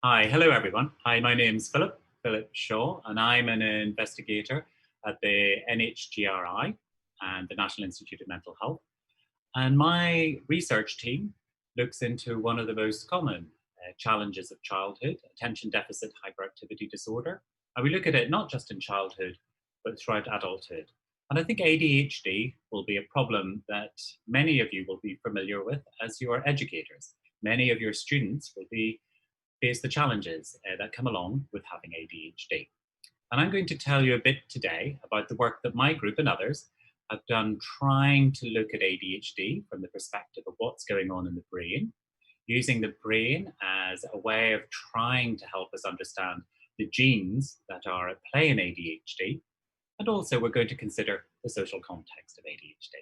Hi, hello everyone. Hi, my name's Philip Shaw, and I'm an investigator at the NHGRI and the National Institute of Mental Health. And my research team looks into one of the most common challenges of childhood, attention deficit hyperactivity disorder. And we look at it not just in childhood, but throughout adulthood. And I think ADHD will be a problem that many of you will be familiar with as you are educators. Many of your students will face the challenges that come along with having ADHD. And I'm going to tell you a bit today about the work that my group and others have done trying to look at ADHD from the perspective of what's going on in the brain, using the brain as a way of trying to help us understand the genes that are at play in ADHD. And also we're going to consider the social context of ADHD.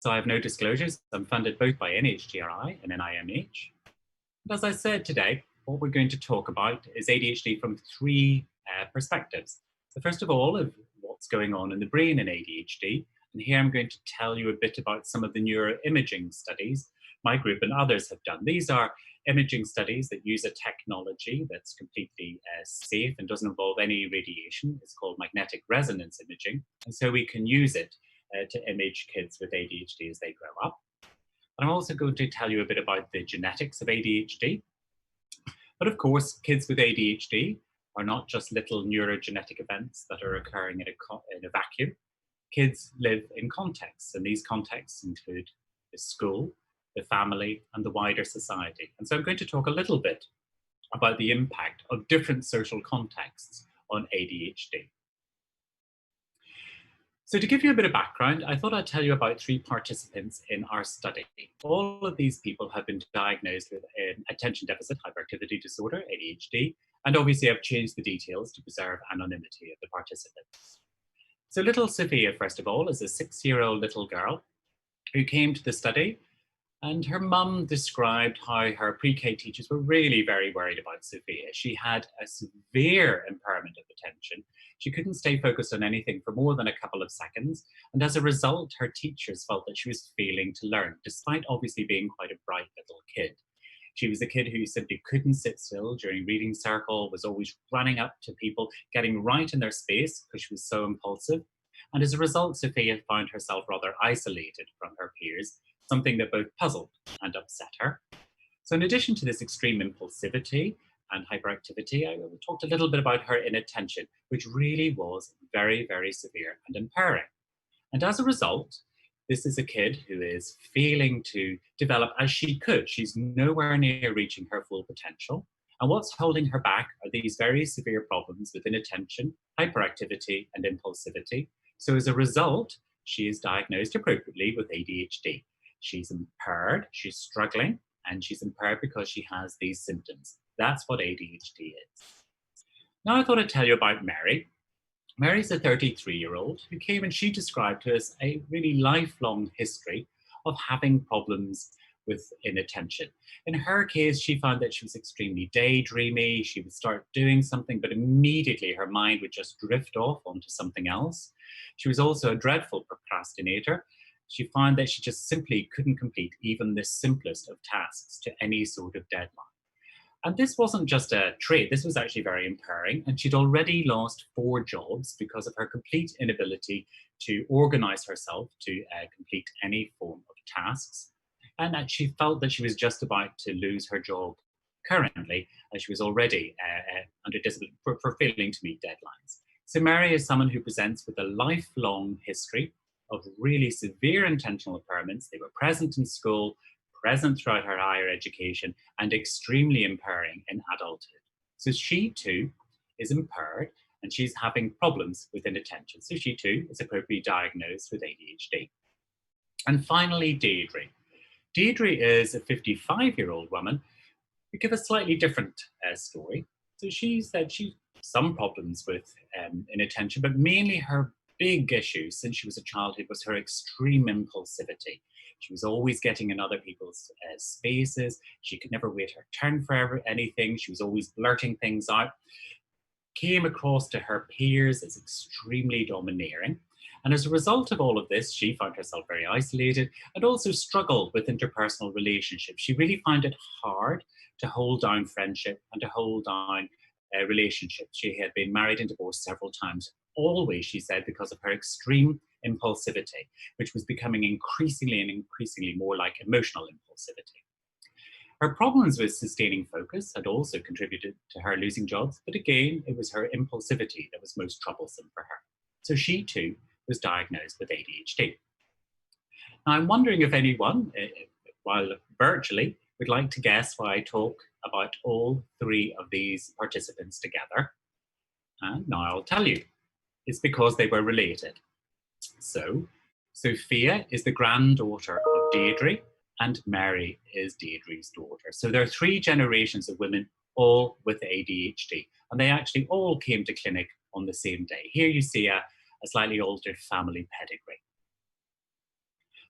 So I have no disclosures. I'm funded both by NHGRI and NIMH. And as I said today, what we're going to talk about is ADHD from three perspectives. So first of all, of what's going on in the brain in ADHD. And here I'm going to tell you a bit about some of the neuroimaging studies my group and others have done. These are imaging studies that use a technology that's completely safe and doesn't involve any radiation. It's called magnetic resonance imaging. And so we can use it to image kids with ADHD as they grow up. And I'm also going to tell you a bit about the genetics of ADHD. But of course, kids with ADHD are not just little neurogenetic events that are occurring in a vacuum. Kids live in contexts, and these contexts include the school, the family, and the wider society. And so I'm going to talk a little bit about the impact of different social contexts on ADHD. So to give you a bit of background, I thought I'd tell you about three participants in our study. All of these people have been diagnosed with an attention deficit hyperactivity disorder, ADHD, and obviously I've changed the details to preserve anonymity of the participants. So little Sophia, first of all, is a 6-year-old little girl who came to the study, and her mum described how her pre-K teachers were really very worried about Sophia. She had a severe impairment of attention. She couldn't stay focused on anything for more than a couple of seconds. And as a result, her teachers felt that she was failing to learn, despite obviously being quite a bright little kid. She was a kid who simply couldn't sit still during reading circle, was always running up to people, getting right in their space because she was so impulsive. And as a result, Sophia found herself rather isolated from her peers, something that both puzzled and upset her. So in addition to this extreme impulsivity and hyperactivity, I talked a little bit about her inattention, which really was very, very severe and impairing. And as a result, this is a kid who is failing to develop as she could. She's nowhere near reaching her full potential. And what's holding her back are these very severe problems with inattention, hyperactivity, and impulsivity. So as a result, she is diagnosed appropriately with ADHD. She's impaired, she's struggling, and she's impaired because she has these symptoms. That's what ADHD is. Now I thought I'd tell you about Mary. Mary's a 33-year-old who came and she described to us a really lifelong history of having problems with inattention. In her case, she found that she was extremely daydreamy. She would start doing something, but immediately her mind would just drift off onto something else. She was also a dreadful procrastinator. She found that she just simply couldn't complete even the simplest of tasks to any sort of deadline. And this wasn't just a trait, this was actually very impairing. And she'd already lost 4 jobs because of her complete inability to organize herself to complete any form of tasks. And that she felt that she was just about to lose her job currently, as she was already under discipline for failing to meet deadlines. So Mary is someone who presents with a lifelong history of really severe intentional impairments. They were present in school, present throughout her higher education, and extremely impairing in adulthood. So she too is impaired, and she's having problems with inattention. So she too is appropriately diagnosed with ADHD. And finally, Deirdre. Deirdre is a 55-year-old woman who gives a slightly different story. So she said she had some problems with inattention, but mainly her big issue since she was a childhood was her extreme impulsivity. She was always getting in other people's spaces. She could never wait her turn for anything. She was always blurting things out. Came across to her peers as extremely domineering. And as a result of all of this, she found herself very isolated and also struggled with interpersonal relationships. She really found it hard to hold down friendship and to hold down relationships. She had been married and divorced several times, always, she said, because of her extreme impulsivity, which was becoming increasingly and increasingly more like emotional impulsivity. Her problems with sustaining focus had also contributed to her losing jobs, but again, it was her impulsivity that was most troublesome for her. So she too was diagnosed with ADHD. Now, I'm wondering if anyone, while virtually, would like to guess why I talk about all three of these participants together. And now I'll tell you. It's because they were related. So, Sophia is the granddaughter of Deirdre, and Mary is Deirdre's daughter. So there are three generations of women, all with ADHD, and they actually all came to clinic on the same day. Here you see a slightly altered family pedigree.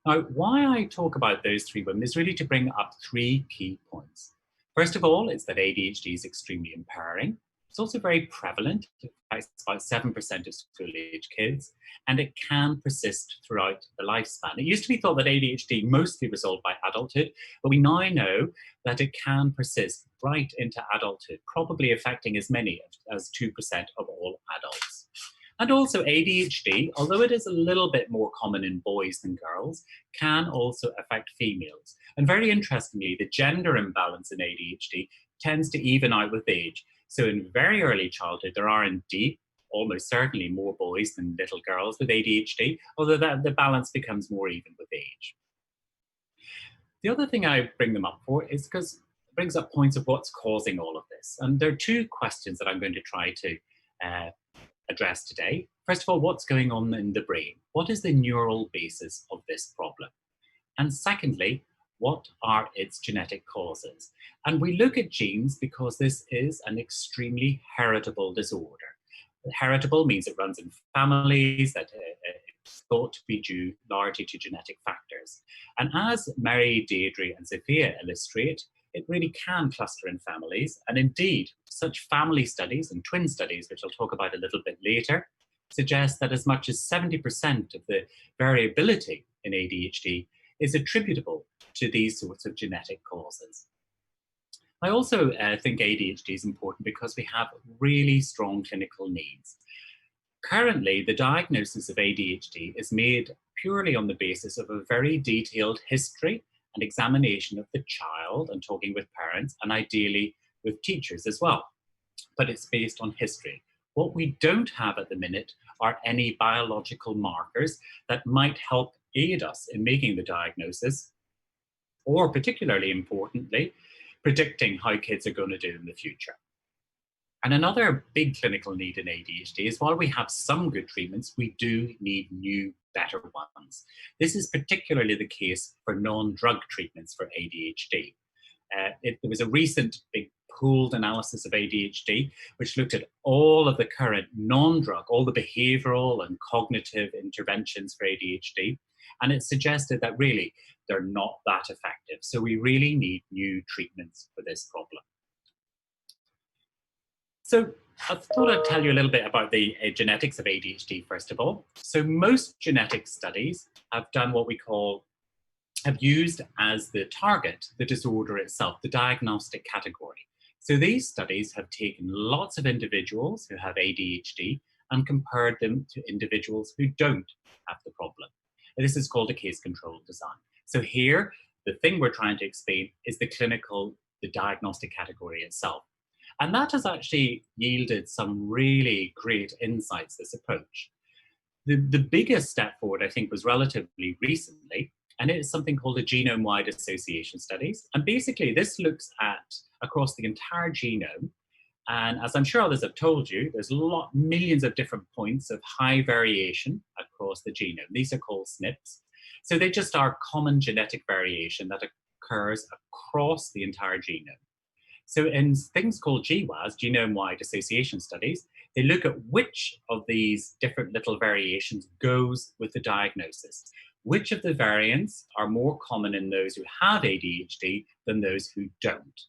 Now, why I talk about those three women is really to bring up three key points. First of all, it's that ADHD is extremely impairing. It's also very prevalent. It's about 7% of school-age kids, and it can persist throughout the lifespan. It used to be thought that ADHD mostly resolved by adulthood, but we now know that it can persist right into adulthood, probably affecting as many as 2% of all adults. And also ADHD, although it is a little bit more common in boys than girls, can also affect females. And very interestingly, the gender imbalance in ADHD tends to even out with age. So in very early childhood, there are indeed almost certainly more boys than little girls with ADHD, although the balance becomes more even with age. The other thing I bring them up for is because it brings up points of what's causing all of this. And there are two questions that I'm going to try to address today. First of all, what's going on in the brain? What is the neural basis of this problem? And secondly, what are its genetic causes? And we look at genes because this is an extremely heritable disorder. Heritable means it runs in families, that it's thought to be due largely to genetic factors. And as Mary, Deirdre, and Sophia illustrate, it really can cluster in families. And indeed, such family studies and twin studies, which I'll talk about a little bit later, suggest that as much as 70% of the variability in ADHD is attributable to these sorts of genetic causes. I also think ADHD is important because we have really strong clinical needs. Currently, the diagnosis of ADHD is made purely on the basis of a very detailed history and examination of the child and talking with parents and ideally with teachers as well. But it's based on history. What we don't have at the minute are any biological markers that might help aid us in making the diagnosis, or particularly importantly, predicting how kids are going to do in the future. And another big clinical need in ADHD is while we have some good treatments, we do need new, better ones. This is particularly the case for non-drug treatments for ADHD. There was a recent big pooled analysis of ADHD, which looked at all of the current non-drug, all the behavioral and cognitive interventions for ADHD, and it suggested that really they're not that effective. So we really need new treatments for this problem. So I thought I'd tell you a little bit about the genetics of ADHD, first of all. So most genetic studies have done what we call, have used as the target the disorder itself, the diagnostic category. So these studies have taken lots of individuals who have ADHD and compared them to individuals who don't have the problem. And this is called a case control design. So here, the thing we're trying to explain is the diagnostic category itself. And that has actually yielded some really great insights, this approach. The biggest step forward, I think, was relatively recently, and it is something called a genome-wide association studies. And basically, this looks at across the entire genome. And as I'm sure others have told you, there's millions of different points of high variation across the genome. These are called SNPs. So they just are common genetic variation that occurs across the entire genome. So in things called GWAS, genome-wide association studies, they look at which of these different little variations goes with the diagnosis. Which of the variants are more common in those who have ADHD than those who don't?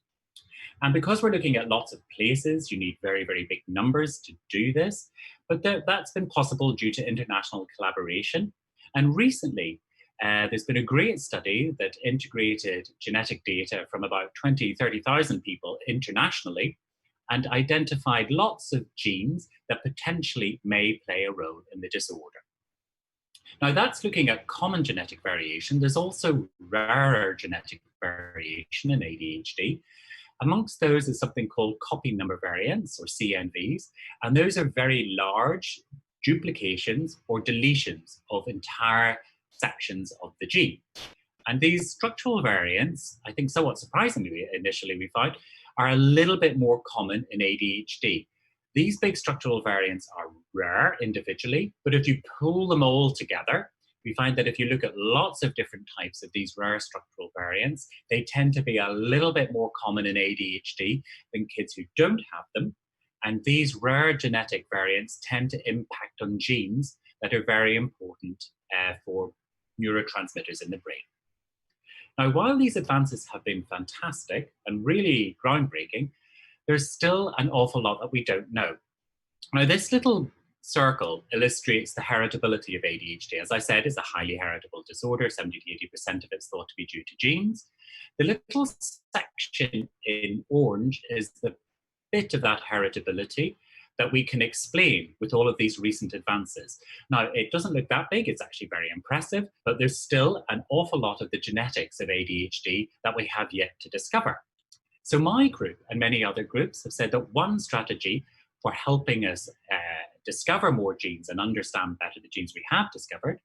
And because we're looking at lots of places, you need very, very big numbers to do this. But that's been possible due to international collaboration. And recently, there's been a great study that integrated genetic data from about 20, 30,000 people internationally and identified lots of genes that potentially may play a role in the disorder. Now, that's looking at common genetic variation. There's also rarer genetic variation in ADHD. Amongst those is something called copy number variants, or CNVs, and those are very large duplications or deletions of entire sections of the gene. And these structural variants, I think somewhat surprisingly initially we found, are a little bit more common in ADHD. These big structural variants are rare individually, but if you pull them all together, we find that if you look at lots of different types of these rare structural variants, they tend to be a little bit more common in ADHD than kids who don't have them. And these rare genetic variants tend to impact on genes that are very important for neurotransmitters in the brain. Now, while these advances have been fantastic and really groundbreaking, there's still an awful lot that we don't know. Now, this little circle illustrates the heritability of ADHD. As I said, it's a highly heritable disorder. 70 to 80% of it's thought to be due to genes. The little section in orange is the bit of that heritability that we can explain with all of these recent advances. Now, it doesn't look that big, it's actually very impressive, but there's still an awful lot of the genetics of ADHD that we have yet to discover. So my group and many other groups have said that one strategy for helping us discover more genes and understand better the genes we have discovered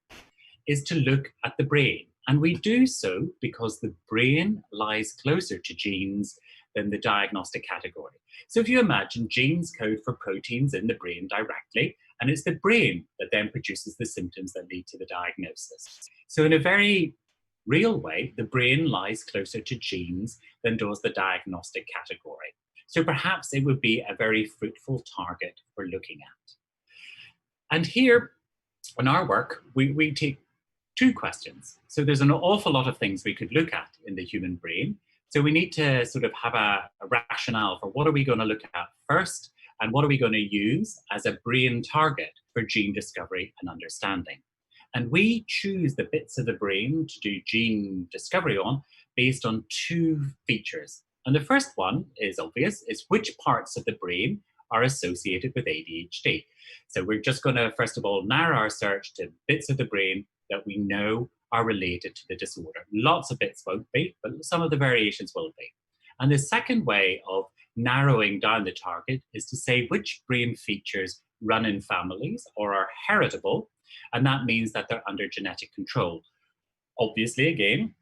is to look at the brain. And we do so because the brain lies closer to genes than the diagnostic category. So if you imagine, genes code for proteins in the brain directly, and it's the brain that then produces the symptoms that lead to the diagnosis. So in a very real way, the brain lies closer to genes than does the diagnostic category. So perhaps it would be a very fruitful target for looking at. And here in our work, we take two questions. So there's an awful lot of things we could look at in the human brain. So we need to sort of have a rationale for what are we going to look at first, and what are we going to use as a brain target for gene discovery and understanding. And we choose the bits of the brain to do gene discovery on based on two features. And the first one is obvious, is which parts of the brain are associated with ADHD. So we're just going to, first of all, narrow our search to bits of the brain that we know are related to the disorder. Lots of bits won't be, but some of the variations will be. And the second way of narrowing down the target is to say which brain features run in families or are heritable, and that means that they're under genetic control. Obviously, again,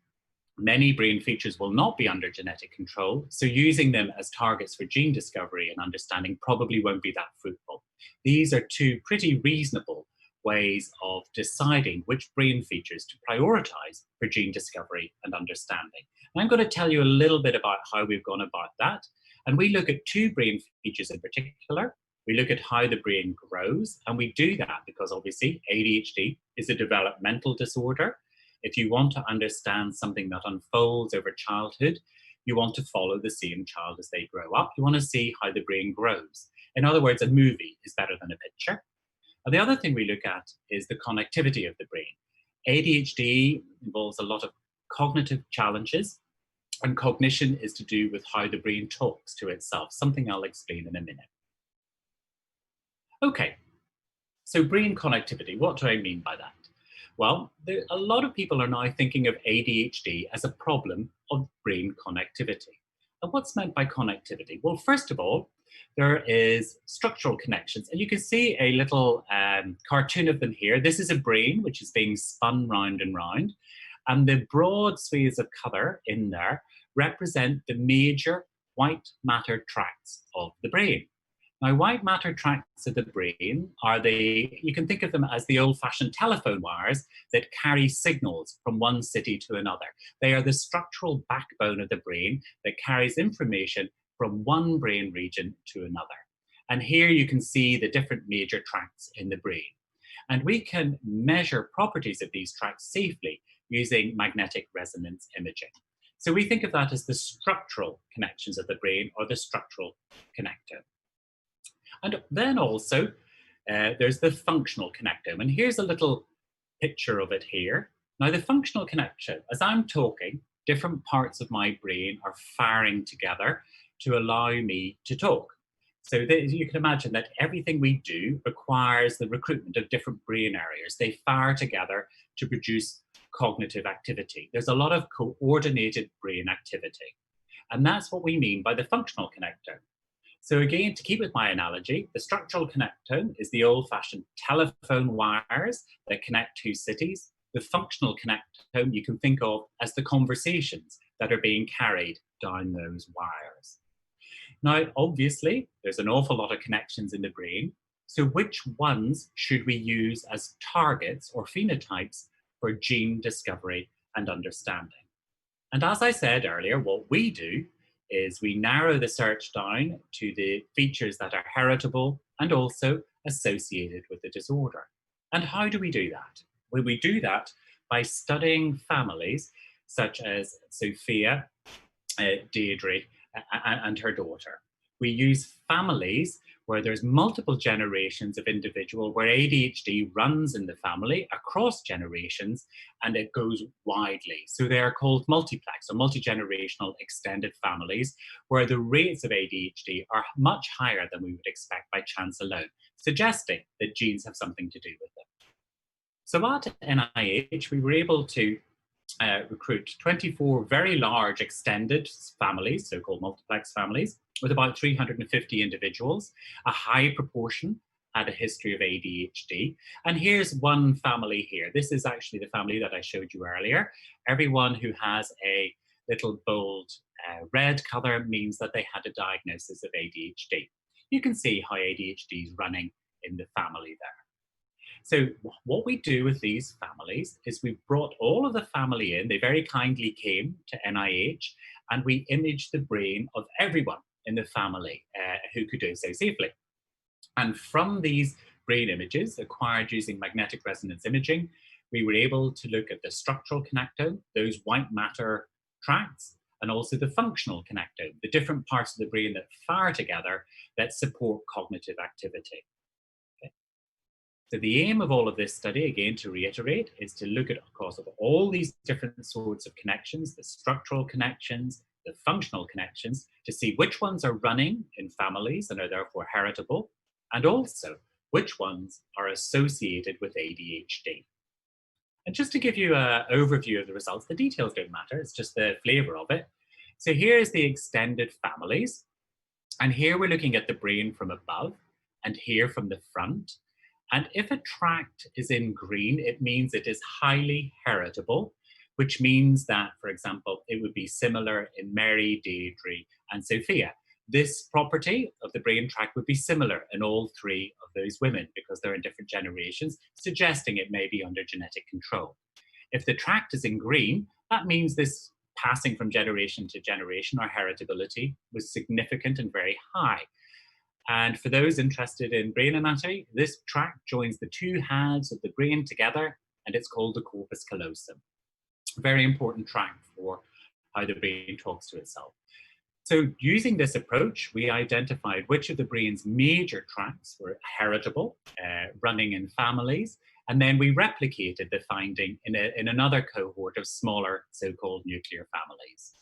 many brain features will not be under genetic control, so using them as targets for gene discovery and understanding probably won't be that fruitful. These are two pretty reasonable ways of deciding which brain features to prioritize for gene discovery and understanding. And I'm going to tell you a little bit about how we've gone about that. And we look at two brain features in particular. We look at how the brain grows, and we do that because obviously ADHD is a developmental disorder. If you want to understand something that unfolds over childhood, you want to follow the same child as they grow up. You want to see how the brain grows. In other words, a movie is better than a picture. And the other thing we look at is the connectivity of the brain. ADHD involves a lot of cognitive challenges, and cognition is to do with how the brain talks to itself, something I'll explain in a minute. Okay, so brain connectivity, what do I mean by that? Well, a lot of people are now thinking of ADHD as a problem of brain connectivity. And what's meant by connectivity? Well, first of all, there is structural connections. And you can see a little cartoon of them here. This is a brain which is being spun round and round. And the broad swathes of colour in there represent the major white matter tracts of the brain. Now, white matter tracts of the brain are you can think of them as the old-fashioned telephone wires that carry signals from one city to another. They are the structural backbone of the brain that carries information from one brain region to another. And here you can see the different major tracts in the brain. And we can measure properties of these tracts safely using magnetic resonance imaging. So we think of that as the structural connections of the brain, or the structural connectome. And then also, there's the functional connectome. And here's a little picture of it here. Now, the functional connectome, as I'm talking, different parts of my brain are firing together to allow me to talk. So you can imagine that everything we do requires the recruitment of different brain areas. They fire together to produce cognitive activity. There's a lot of coordinated brain activity. And that's what we mean by the functional connectome. So again, to keep with my analogy, the structural connectome is the old-fashioned telephone wires that connect two cities. The functional connectome you can think of as the conversations that are being carried down those wires. Now, obviously, there's an awful lot of connections in the brain. So which ones should we use as targets or phenotypes for gene discovery and understanding? And as I said earlier, what we do is we narrow the search down to the features that are heritable and also associated with the disorder. And how do we do that? Well, we do that by studying families such as Sophia, Deirdre, and her daughter. We use families where there's multiple generations of individual, where ADHD runs in the family across generations and it goes widely. So they are called multiplex or multi-generational extended families, where the rates of ADHD are much higher than we would expect by chance alone, suggesting that genes have something to do with them. So at NIH, we were able to recruit 24 very large extended families, so-called multiplex families, with about 350 individuals. A high proportion had a history of ADHD. And here's one family here. This is actually the family that I showed you earlier. Everyone who has a little bold red color means that they had a diagnosis of ADHD. You can see how ADHD is running in the family there. So what we do with these families is we brought all of the family in. They very kindly came to NIH, and we imaged the brain of everyone in the family who could do so safely. And from these brain images acquired using magnetic resonance imaging, we were able to look at the structural connectome, those white matter tracts, and also the functional connectome, the different parts of the brain that fire together that support cognitive activity. So the aim of all of this study, again, to reiterate, is to look at across of all these different sorts of connections, the structural connections, the functional connections, to see which ones are running in families and are therefore heritable, and also which ones are associated with ADHD. And just to give you an overview of the results, the details don't matter, it's just the flavor of it. So here's the extended families, and here we're looking at the brain from above, and here from the front. And if a tract is in green, it means it is highly heritable, which means that, for example, it would be similar in Mary, Deirdre, and Sophia. This property of the brain tract would be similar in all three of those women because they're in different generations, suggesting it may be under genetic control. If the tract is in green, that means this passing from generation to generation, or heritability, was significant and very high. And for those interested in brain anatomy, this tract joins the two halves of the brain together, and it's called the corpus callosum. Very important tract for how the brain talks to itself. So using this approach, we identified which of the brain's major tracts were heritable, running in families, and then we replicated the finding in another cohort of smaller so-called nuclear families.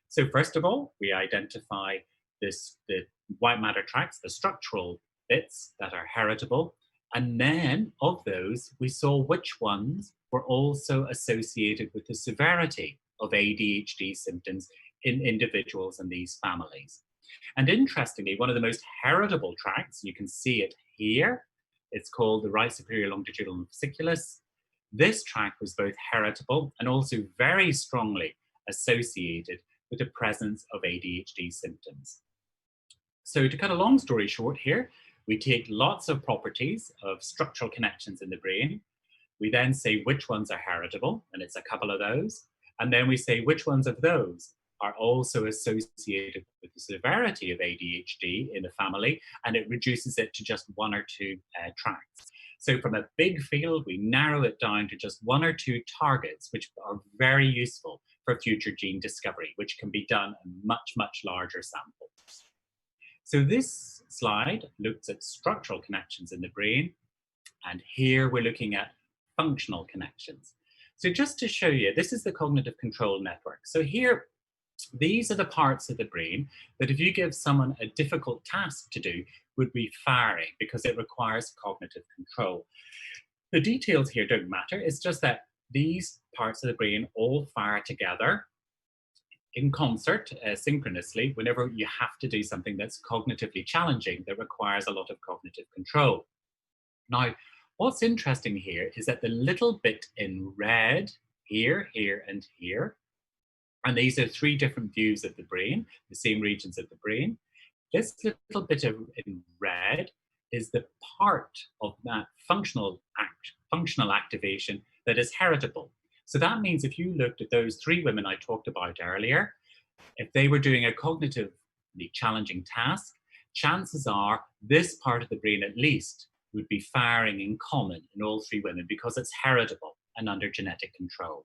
So first of all, we identify the white matter tracts, the structural bits that are heritable, and then of those, we saw which ones were also associated with the severity of ADHD symptoms in individuals in these families. And interestingly, one of the most heritable tracts, you can see it here, it's called the right superior longitudinal fasciculus. This tract was both heritable and also very strongly associated with the presence of ADHD symptoms. So to cut a long story short here, we take lots of properties of structural connections in the brain. We then say which ones are heritable, and it's a couple of those. And then we say which ones of those are also associated with the severity of ADHD in the family, and it reduces it to just one or two tracts. So from a big field, we narrow it down to just one or two targets, which are very useful for future gene discovery, which can be done in much, much larger samples. So this slide looks at structural connections in the brain, and here we're looking at functional connections. So just to show you, this is the cognitive control network. So here, these are the parts of the brain that if you give someone a difficult task to do, would be firing because it requires cognitive control. The details here don't matter. It's just that these parts of the brain all fire together in concert, synchronously, whenever you have to do something that's cognitively challenging, that requires a lot of cognitive control. Now, what's interesting here is that the little bit in red, here, here, and here, and these are three different views of the brain, the same regions of the brain. This little bit in red is the part of that functional activation that is heritable. So that means if you looked at those three women I talked about earlier, if they were doing a cognitively challenging task, chances are this part of the brain at least would be firing in common in all three women because it's heritable and under genetic control.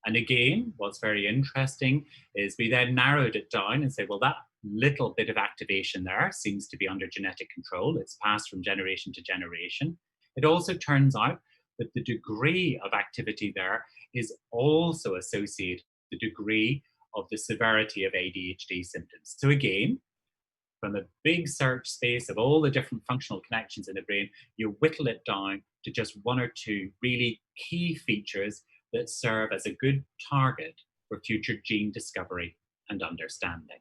And again, what's very interesting is we then narrowed it down and said, well, that little bit of activation there seems to be under genetic control. It's passed from generation to generation. It also turns out that the degree of activity there is also associated with the degree of the severity of ADHD symptoms. So again, from a big search space of all the different functional connections in the brain, you whittle it down to just one or two really key features that serve as a good target for future gene discovery and understanding.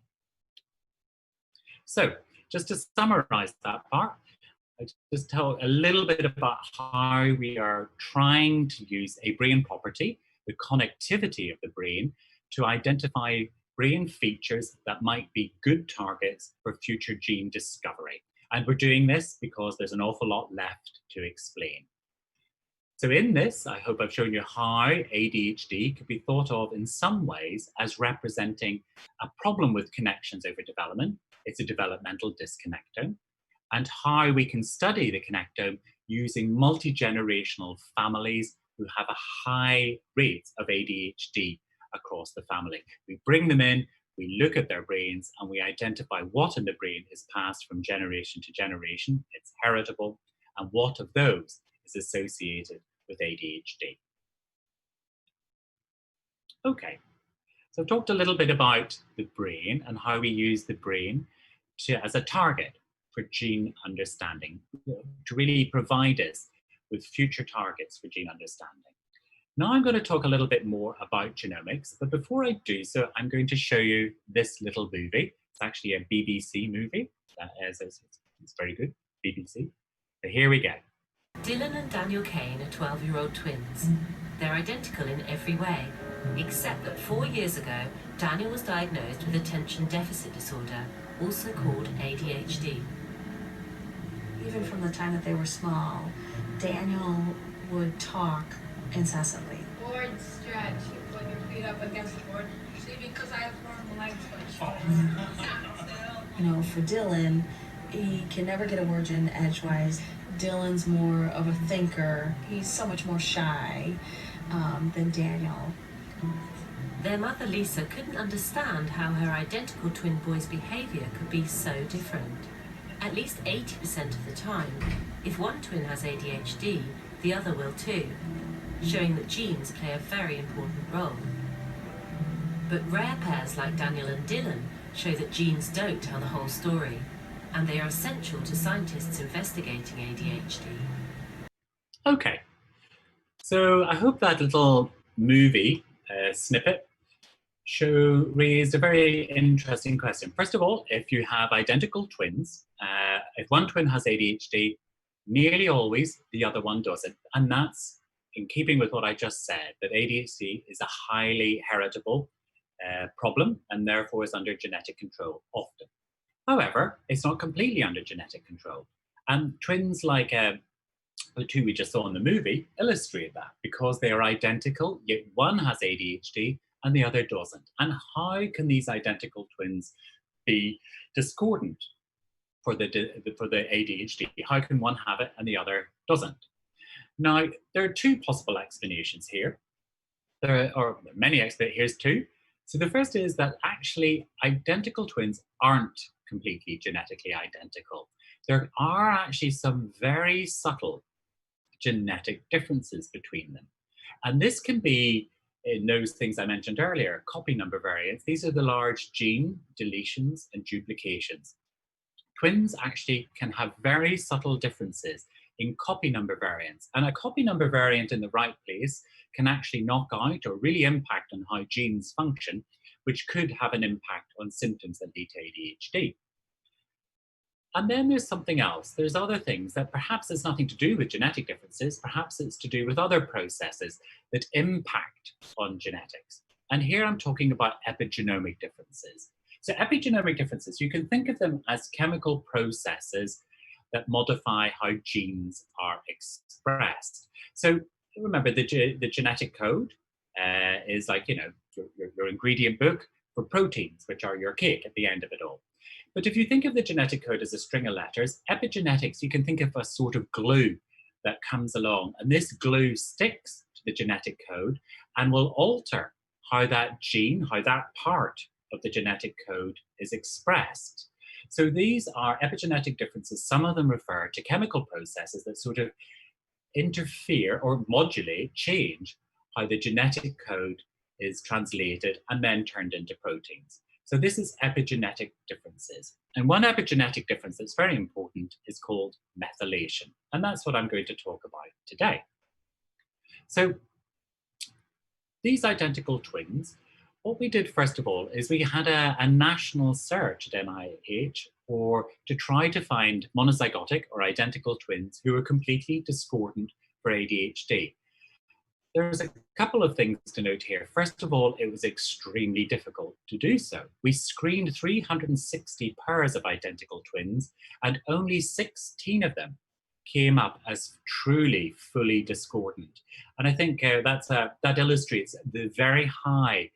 So, just to summarize that part, I just tell a little bit about how we are trying to use a brain property, the connectivity of the brain, to identify brain features that might be good targets for future gene discovery. And we're doing this because there's an awful lot left to explain. So in this, I hope I've shown you how ADHD could be thought of in some ways as representing a problem with connections over development. It's a developmental disconnectome, and how we can study the connectome using multi-generational families who have a high rate of ADHD across the family. We bring them in, we look at their brains, and we identify what in the brain is passed from generation to generation. It's heritable, and what of those is associated with ADHD. Okay, so I've talked a little bit about the brain and how we use the brain as a target for gene understanding, to really provide us with future targets for gene understanding. Now I'm going to talk a little bit more about genomics, but before I do so, I'm going to show you this little movie. It's actually a BBC movie. It's very good, BBC. So here we go. Dylan and Daniel Kane are 12-year-old twins. They're identical in every way, except that 4 years ago, Daniel was diagnosed with attention deficit disorder, also called ADHD. Even from the time that they were small, Daniel would talk incessantly. Board stretch, you put your feet up against the board. See, because I have normal leg stretch. You know, for Dylan, he can never get a word in edgewise. Dylan's more of a thinker. He's so much more shy than Daniel. Their mother Lisa couldn't understand how her identical twin boys' behaviour could be so different. At least 80% of the time, if one twin has ADHD, the other will too, showing that genes play a very important role. But rare pairs like Daniel and Dylan show that genes don't tell the whole story, and they are essential to scientists investigating ADHD. Okay, so I hope that little movie snippet raised a very interesting question. First of all, if you have identical twins, if one twin has ADHD, nearly always the other one doesn't. And that's in keeping with what I just said, that ADHD is a highly heritable problem and therefore is under genetic control often. However, it's not completely under genetic control. And twins like the two we just saw in the movie illustrate that because they are identical, yet one has ADHD and the other doesn't. And how can these identical twins be discordant for the ADHD? How can one have it and the other doesn't? Now, there are two possible explanations here. There are many experts. Here's two. So the first is that actually identical twins aren't completely genetically identical. There are actually some very subtle genetic differences between them. And this can be in those things I mentioned earlier, copy number variants. These are the large gene deletions and duplications. Twins actually can have very subtle differences in copy number variants. And a copy number variant in the right place can actually knock out or really impact on how genes function, which could have an impact on symptoms that lead to ADHD. And then there's something else. There's other things that perhaps has nothing to do with genetic differences, perhaps it's to do with other processes that impact on genetics. And here I'm talking about epigenomic differences. So epigenomic differences, you can think of them as chemical processes that modify how genes are expressed. So remember, the genetic code is like, your ingredient book for proteins, which are your cake at the end of it all. But if you think of the genetic code as a string of letters, epigenetics, you can think of a sort of glue that comes along, and this glue sticks to the genetic code and will alter how that gene, how that part of the genetic code is expressed. So these are epigenetic differences. Some of them refer to chemical processes that sort of interfere or modulate, change how the genetic code is translated and then turned into proteins. So this is epigenetic differences. And one epigenetic difference that's very important is called methylation. And that's what I'm going to talk about today. So these identical twins, what we did first of all is we had a national search at NIH to try to find monozygotic or identical twins who were completely discordant for ADHD. There's a couple of things to note here. First of all, it was extremely difficult to do so. We screened 360 pairs of identical twins, and only 16 of them came up as truly, fully discordant. And I think that illustrates the very high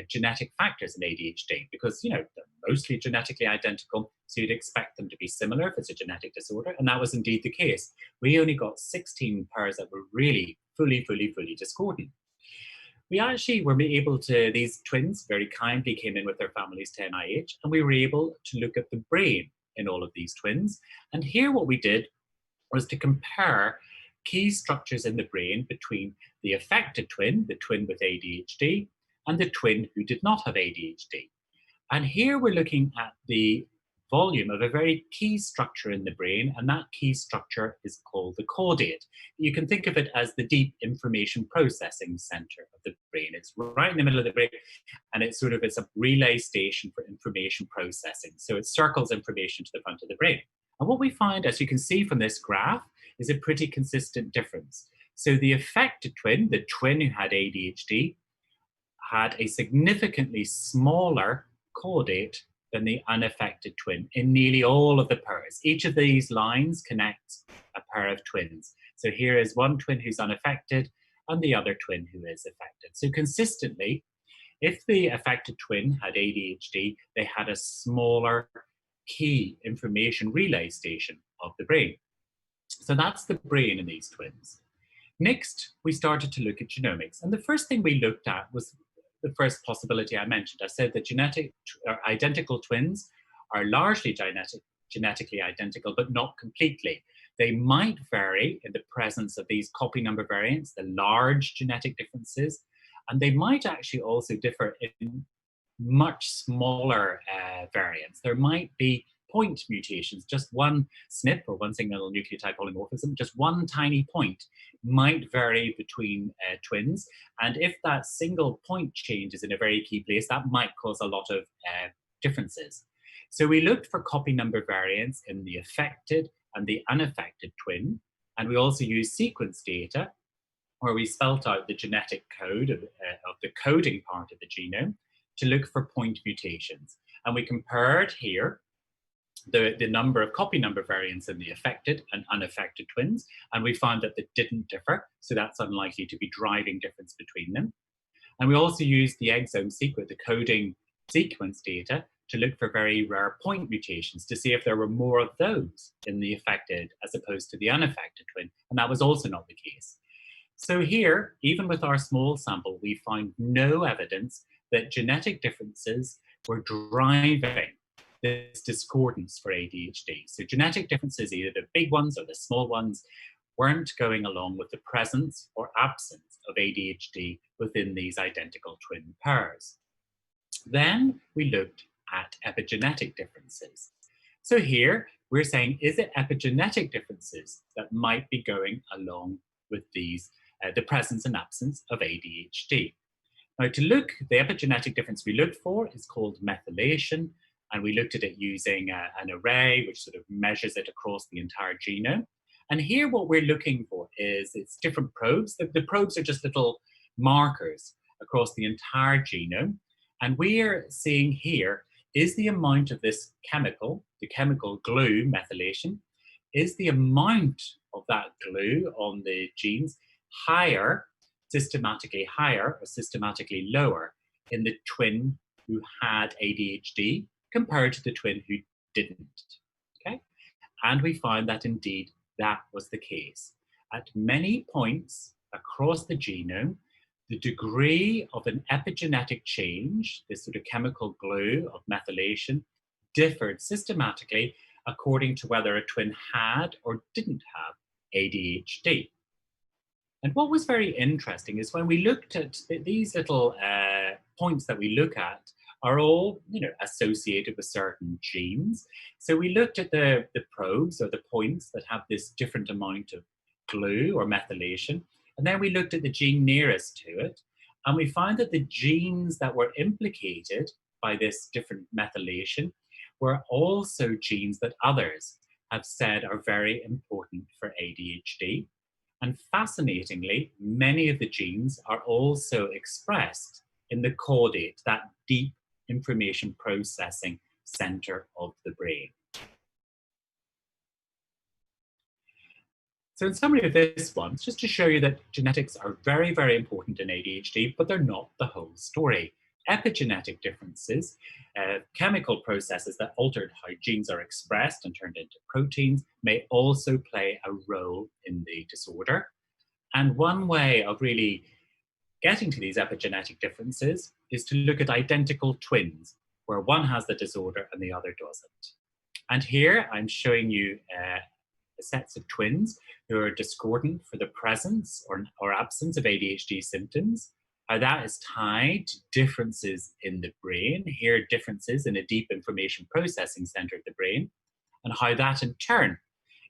genetic factors in ADHD, because they're mostly genetically identical, so you'd expect them to be similar if it's a genetic disorder, and that was indeed the case. We only got 16 pairs that were really fully discordant. We actually were able to, these twins very kindly came in with their families to NIH, and we were able to look at the brain in all of these twins. And here what we did was to compare key structures in the brain between the affected twin, the twin with ADHD, and the twin who did not have ADHD. And here we're looking at the volume of a very key structure in the brain, and that key structure is called the caudate. You can think of it as the deep information processing center of the brain. It's right in the middle of the brain, and it's a relay station for information processing. So it circles information to the front of the brain. And what we find, as you can see from this graph, is a pretty consistent difference. So the affected twin, the twin who had ADHD, had a significantly smaller caudate than the unaffected twin in nearly all of the pairs. Each of these lines connects a pair of twins. So here is one twin who's unaffected and the other twin who is affected. So consistently, if the affected twin had ADHD, they had a smaller key information relay station of the brain. So that's the brain in these twins. Next, we started to look at genomics. And the first thing we looked at was the first possibility I mentioned. I said that identical twins are largely genetically identical, but not completely. They might vary in the presence of these copy number variants, the large genetic differences, and they might actually also differ in much smaller variants. There might be point mutations, just one SNP or one single nucleotide polymorphism, just one tiny point might vary between twins. And if that single point changes in a very key place, that might cause a lot of differences. So we looked for copy number variants in the affected and the unaffected twin. And we also used sequence data where we spelt out the genetic code of the coding part of the genome to look for point mutations. And we compared here the number of copy number variants in the affected and unaffected twins, and we found that they didn't differ, so that's unlikely to be driving difference between them. And we also used the exome sequence, the coding sequence data, to look for very rare point mutations to see if there were more of those in the affected as opposed to the unaffected twin, and that was also not the case. So here, even with our small sample, we find no evidence that genetic differences were driving this discordance for ADHD. So genetic differences, either the big ones or the small ones, weren't going along with the presence or absence of ADHD within these identical twin pairs. Then we looked at epigenetic differences. So here we're saying, is it epigenetic differences that might be going along with these, the presence and absence of ADHD? Now, to look, the epigenetic difference we looked for is called methylation, and we looked at it using an array which sort of measures it across the entire genome. And here what we're looking for is it's different probes. The probes are just little markers across the entire genome. And we're seeing here is the amount of this chemical, the chemical glue methylation, is the amount of that glue on the genes higher, systematically higher or systematically lower in the twin who had ADHD compared to the twin who didn't. Okay? And we found that indeed that was the case. At many points across the genome, the degree of an epigenetic change, this sort of chemical glue of methylation, differed systematically according to whether a twin had or didn't have ADHD. And what was very interesting is when we looked at these little points that we look at are all, associated with certain genes. So we looked at the probes or the points that have this different amount of glue or methylation. And then we looked at the gene nearest to it. And we found that the genes that were implicated by this different methylation were also genes that others have said are very important for ADHD. And fascinatingly, many of the genes are also expressed in the caudate, that deep information processing center of the brain. So in summary of this one, it's just to show you that genetics are very, very important in ADHD, but they're not the whole story. Epigenetic differences, chemical processes that altered how genes are expressed and turned into proteins, may also play a role in the disorder. And one way of really getting to these epigenetic differences is to look at identical twins, where one has the disorder and the other doesn't. And here I'm showing you sets of twins who are discordant for the presence or absence of ADHD symptoms, how that is tied to differences in the brain, here differences in a deep information processing center of the brain, and how that in turn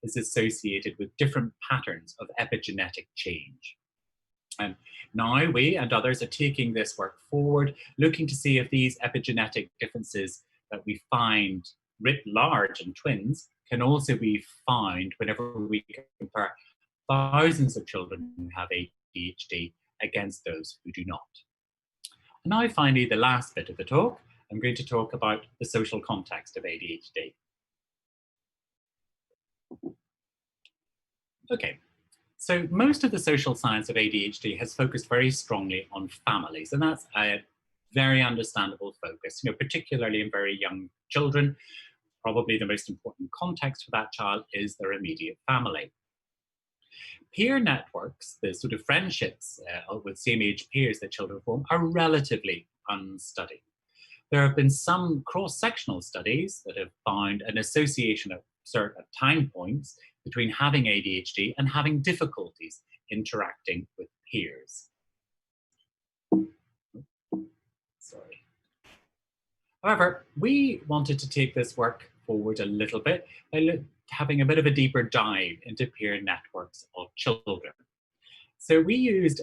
is associated with different patterns of epigenetic change. And now we and others are taking this work forward, looking to see if these epigenetic differences that we find writ large in twins can also be found whenever we compare thousands of children who have ADHD against those who do not. And now finally, the last bit of the talk, I'm going to talk about the social context of ADHD. Okay, so most of the social science of ADHD has focused very strongly on families, and that's a very understandable focus, particularly in very young children. Probably the most important context for that child is their immediate family. Peer networks, the sort of friendships with same-age peers that children form, are relatively unstudied. There have been some cross-sectional studies that have found an association at certain time points between having ADHD and having difficulties interacting with peers. Sorry. However, we wanted to take this work forward a little bit by having a bit of a deeper dive into peer networks of children. So we used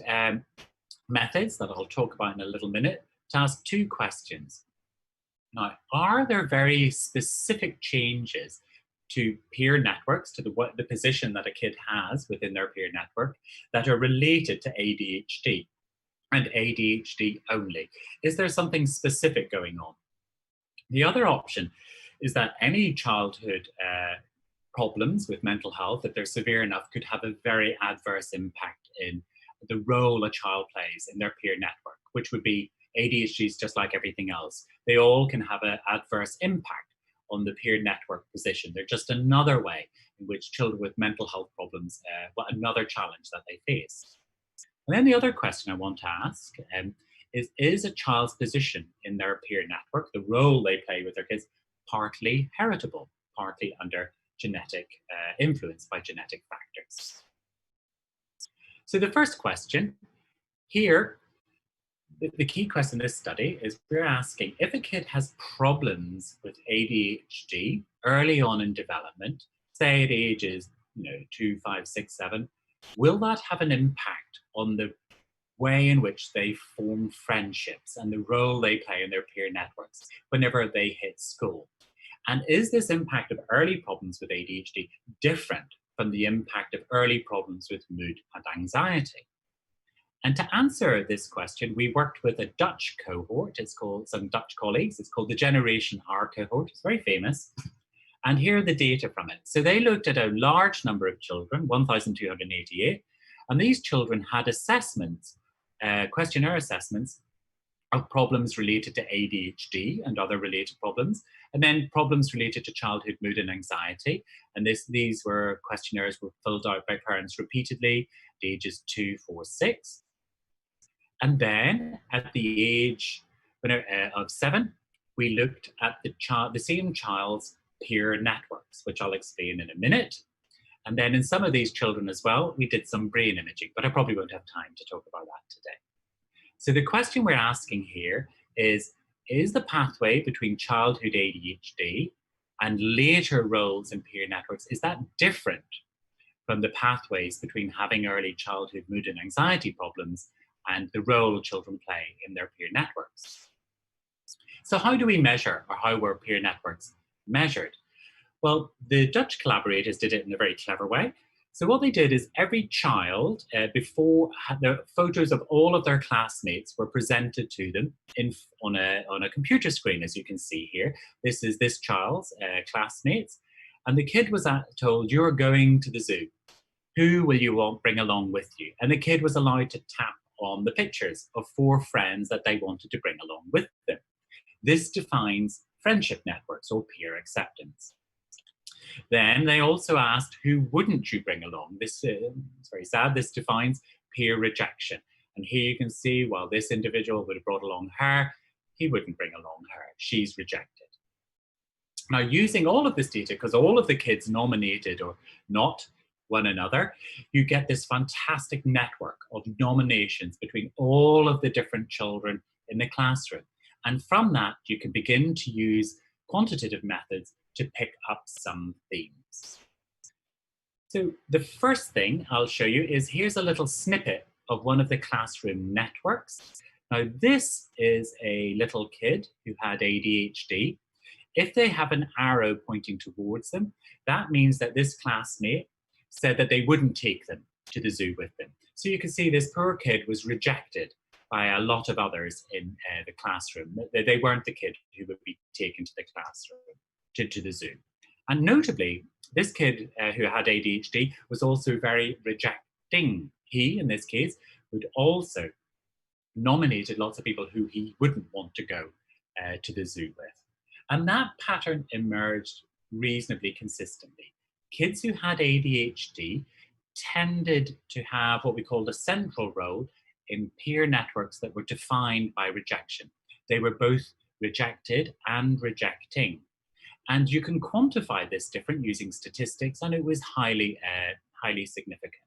methods that I'll talk about in a little minute to ask two questions. Now, are there very specific changes to peer networks, to the position that a kid has within their peer network, that are related to ADHD and ADHD only? Is there something specific going on? The other option is that any childhood problems with mental health, if they're severe enough, could have a very adverse impact in the role a child plays in their peer network, which would be ADHD is just like everything else. They all can have an adverse impact on the peer network position. They're just another way in which children with mental health problems, another challenge that they face. And then the other question I want to ask is a child's position in their peer network, the role they play with their kids, partly heritable, partly under genetic influence by genetic factors? So the first question here, the key question in this study is we're asking if a kid has problems with ADHD early on in development, say at ages 2, 5, 6, 7, will that have an impact on the way in which they form friendships and the role they play in their peer networks whenever they hit school? And is this impact of early problems with ADHD different from the impact of early problems with mood and anxiety? And to answer this question, we worked with a Dutch cohort. It's called, some Dutch colleagues, it's called the Generation R cohort. It's very famous. And here are the data from it. So they looked at a large number of children, 1,288, and these children had assessments, questionnaire assessments of problems related to ADHD and other related problems, and then problems related to childhood mood and anxiety. And these were questionnaires were filled out by parents repeatedly at ages 2, 4, 6. And then at the age of 7, we looked at the same child's peer networks, which I'll explain in a minute. And then in some of these children as well, we did some brain imaging, but I probably won't have time to talk about that today. So the question we're asking here is the pathway between childhood ADHD and later roles in peer networks, is that different from the pathways between having early childhood mood and anxiety problems and the role children play in their peer networks? So how do we measure, or how were peer networks measured? Well, the Dutch collaborators did it in a very clever way. So what they did is every child, before the photos of all of their classmates were presented to them on a computer screen, as you can see here. This is this child's classmates. And the kid was told, you're going to the zoo. Who will you bring along with you? And the kid was allowed to tap on the pictures of 4 friends that they wanted to bring along with them. This defines friendship networks or peer acceptance. Then they also asked, who wouldn't you bring along? This is very sad. This defines peer rejection. And here you can see, while this individual would have brought along her, he wouldn't bring along her. She's rejected. Now, using all of this data, because all of the kids nominated or not one another, you get this fantastic network of nominations between all of the different children in the classroom. And from that, you can begin to use quantitative methods to pick up some themes. So the first thing I'll show you is here's a little snippet of one of the classroom networks. Now, this is a little kid who had ADHD. If they have an arrow pointing towards them, that means that this classmate said that they wouldn't take them to the zoo with them. So you can see this poor kid was rejected by a lot of others in the classroom. They weren't the kid who would be taken to the classroom, to the zoo. And notably, this kid who had ADHD was also very rejecting. He, in this case, would also nominated lots of people who he wouldn't want to go to the zoo with. And that pattern emerged reasonably consistently. Kids who had ADHD tended to have what we called a central role in peer networks that were defined by rejection. They were both rejected and rejecting. And you can quantify this difference using statistics, and it was highly significant.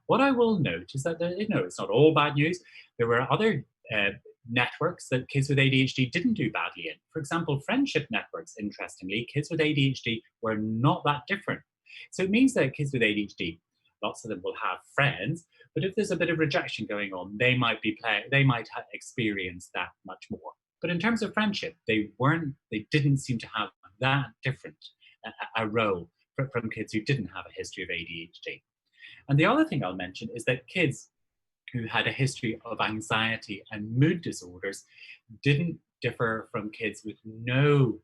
What I will note is that it's not all bad news. There were other networks that kids with ADHD didn't do badly in. For example, friendship networks, interestingly, kids with ADHD were not that different. So it means that kids with ADHD, lots of them will have friends, but if there's a bit of rejection going on, they might experience that much more. But in terms of friendship, they didn't seem to have that different a role from kids who didn't have a history of ADHD. And the other thing I'll mention is that kids who had a history of anxiety and mood disorders didn't differ from kids with no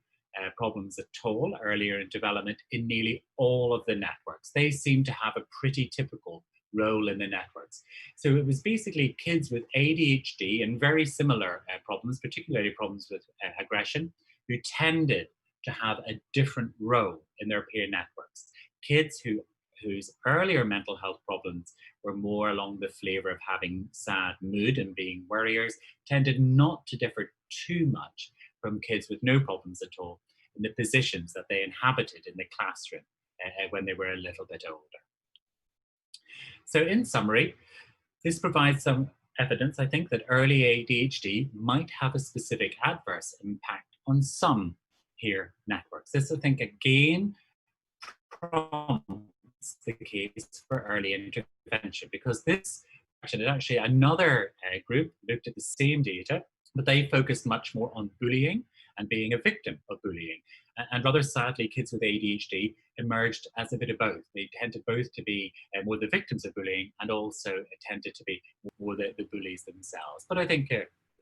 problems at all earlier in development in nearly all of the networks. They seem to have a pretty typical role in the networks. So it was basically kids with ADHD and very similar problems, particularly problems with aggression, who tended to have a different role in their peer networks. Kids who whose earlier mental health problems were more along the flavour of having sad mood and being worriers, tended not to differ too much from kids with no problems at all in the positions that they inhabited in the classroom when they were a little bit older. So in summary, this provides some evidence, I think, that early ADHD might have a specific adverse impact on some peer networks. This, I think, again, prompts the case for early intervention, because this actually another group looked at the same data, but they focused much more on bullying and being a victim of bullying. And rather sadly, kids with ADHD emerged as a bit of both. They tended both to be more the victims of bullying and also tended to be more the bullies themselves. But I think,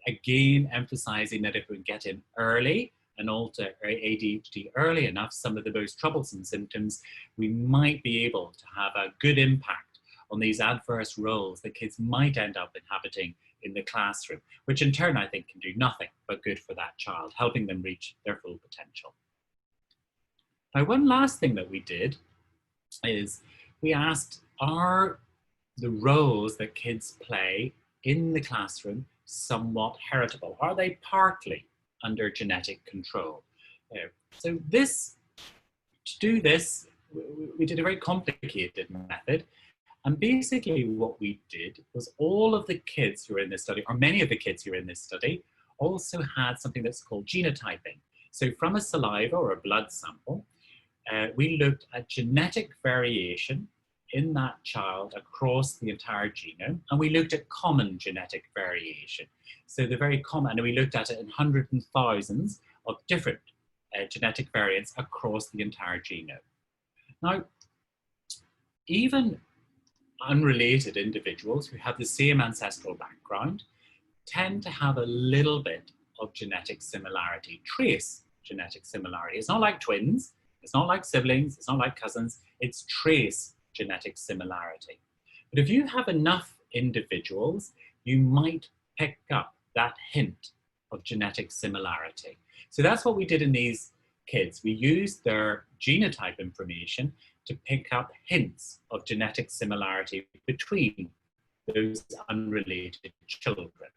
again, emphasizing that if we get in early and alter ADHD early enough, some of the most troublesome symptoms, we might be able to have a good impact on these adverse roles that kids might end up inhabiting in the classroom, which in turn I think can do nothing but good for that child, helping them reach their full potential. Now, one last thing that we did is we asked, are the roles that kids play in the classroom somewhat heritable? Are they partly under genetic control? So to do this, we did a very complicated method. And basically what we did was all of the kids who were in this study, or many of the kids who were in this study, also had something that's called genotyping. So from a saliva or a blood sample, we looked at genetic variation in that child across the entire genome, and we looked at common genetic variation. So the very common, and we looked at it in hundreds and thousands of different genetic variants across the entire genome. Now, even unrelated individuals who have the same ancestral background tend to have a little bit of genetic similarity, trace genetic similarity. It's not like twins, it's not like siblings, it's not like cousins, it's trace genetic similarity. But if you have enough individuals, you might pick up that hint of genetic similarity. So that's what we did in these kids. We used their genotype information to pick up hints of genetic similarity between those unrelated children.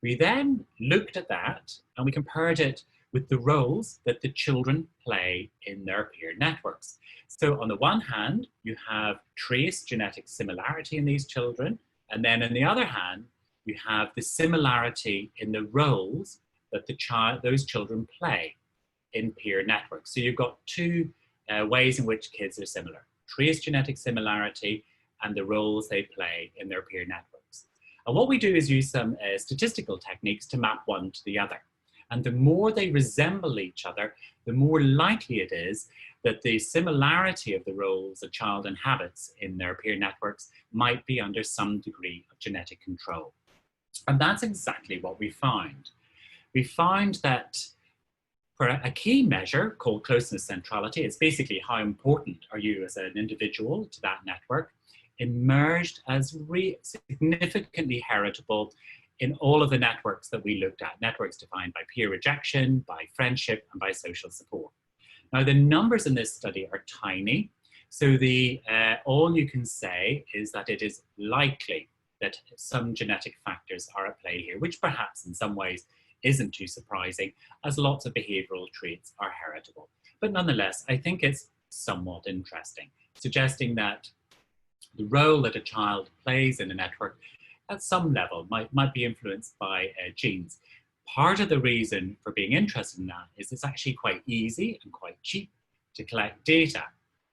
We then looked at that and we compared it with the roles that the children play in their peer networks. So on the one hand, you have trace genetic similarity in these children, and then on the other hand, you have the similarity in the roles that those children play in peer networks. So you've got two ways in which kids are similar: trace genetic similarity and the roles they play in their peer networks. And what we do is use some statistical techniques to map one to the other. And the more they resemble each other, the more likely it is that the similarity of the roles a child inhabits in their peer networks might be under some degree of genetic control. And that's exactly what we found. We found that for a key measure called closeness centrality, it's basically how important are you as an individual to that network, emerged as significantly heritable in all of the networks that we looked at, networks defined by peer rejection, by friendship, and by social support. Now, the numbers in this study are tiny, so all you can say is that it is likely that some genetic factors are at play here, which perhaps in some ways isn't too surprising, as lots of behavioral traits are heritable. But nonetheless, I think it's somewhat interesting, suggesting that the role that a child plays in a network at some level might be influenced by genes. Part of the reason for being interested in that is it's actually quite easy and quite cheap to collect data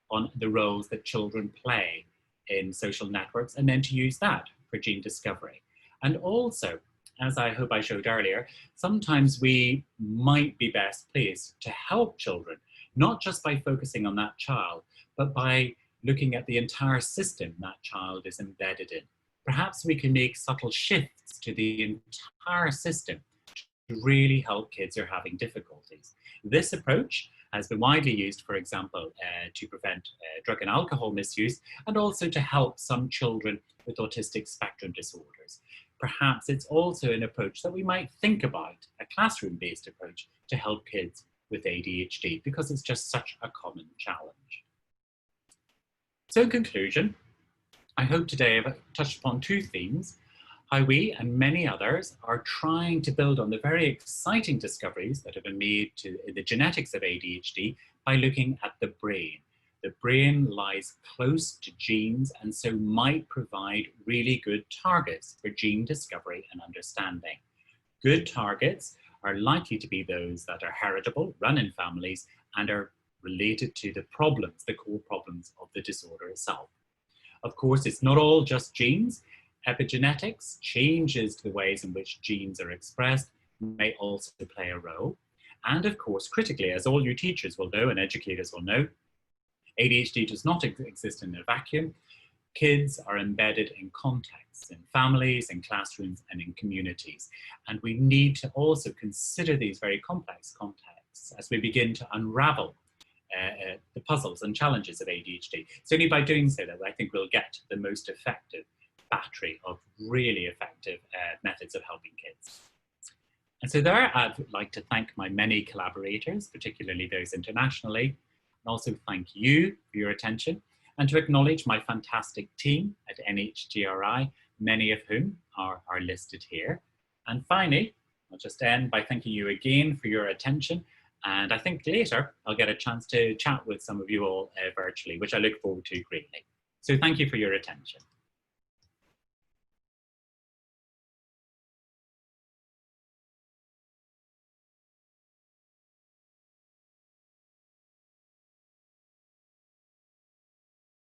on the roles that children play in social networks, and then to use that for gene discovery. And also, as I hope I showed earlier, sometimes we might be best placed to help children, not just by focusing on that child, but by looking at the entire system that child is embedded in. Perhaps we can make subtle shifts to the entire system to really help kids who are having difficulties. This approach has been widely used, for example, to prevent drug and alcohol misuse, and also to help some children with autistic spectrum disorders. Perhaps it's also an approach that we might think about, a classroom-based approach to help kids with ADHD, because it's just such a common challenge. So in conclusion, I hope today I've touched upon two themes: how we and many others are trying to build on the very exciting discoveries that have been made to the genetics of ADHD by looking at the brain. The brain lies close to genes and so might provide really good targets for gene discovery and understanding. Good targets are likely to be those that are heritable, run in families, and are related to the problems, the core problems of the disorder itself. Of course, it's not all just genes. Epigenetics, changes to the ways in which genes are expressed, may also play a role. And of course, critically, as all you teachers will know and educators will know, ADHD does not exist in a vacuum. Kids are embedded in contexts, in families, in classrooms, and in communities. And we need to also consider these very complex contexts as we begin to unravel the puzzles and challenges of ADHD. It's only by doing so that I think we'll get the most effective battery of really effective methods of helping kids. And so there, I'd like to thank my many collaborators, particularly those internationally, and also thank you for your attention, and to acknowledge my fantastic team at NHGRI, many of whom are listed here. And finally, I'll just end by thanking you again for your attention. And I think later I'll get a chance to chat with some of you all virtually, which I look forward to greatly. So thank you for your attention.